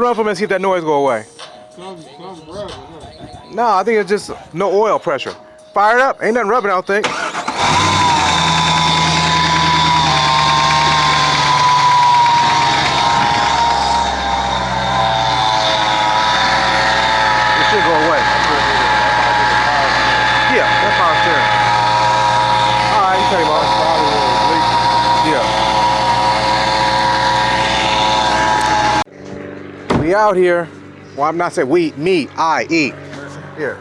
run for a minute, see if that noise go away. No, I think it's just no oil pressure. Fire it up. Ain't nothing rubbing, I don't think. It should go away. Yeah, that's power steering. All right, you take off. Yeah. We out here. Well, I'm not saying we, me, I eat. Here.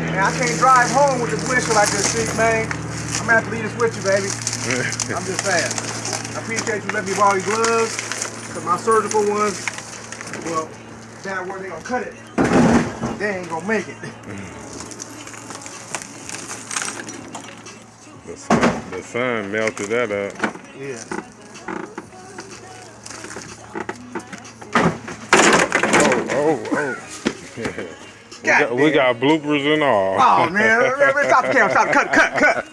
Man, I can't drive home with the windshield like this, shit, man. I'm gonna have to leave this with you, baby. I'm just saying. I appreciate you letting me borrow your gloves, because my surgical ones, well, that where they gonna cut it. They ain't gonna make it. The sun melted that up. Yeah. Oh. we got bloopers and all. Oh, man. Stop the camera. Stop. Cut.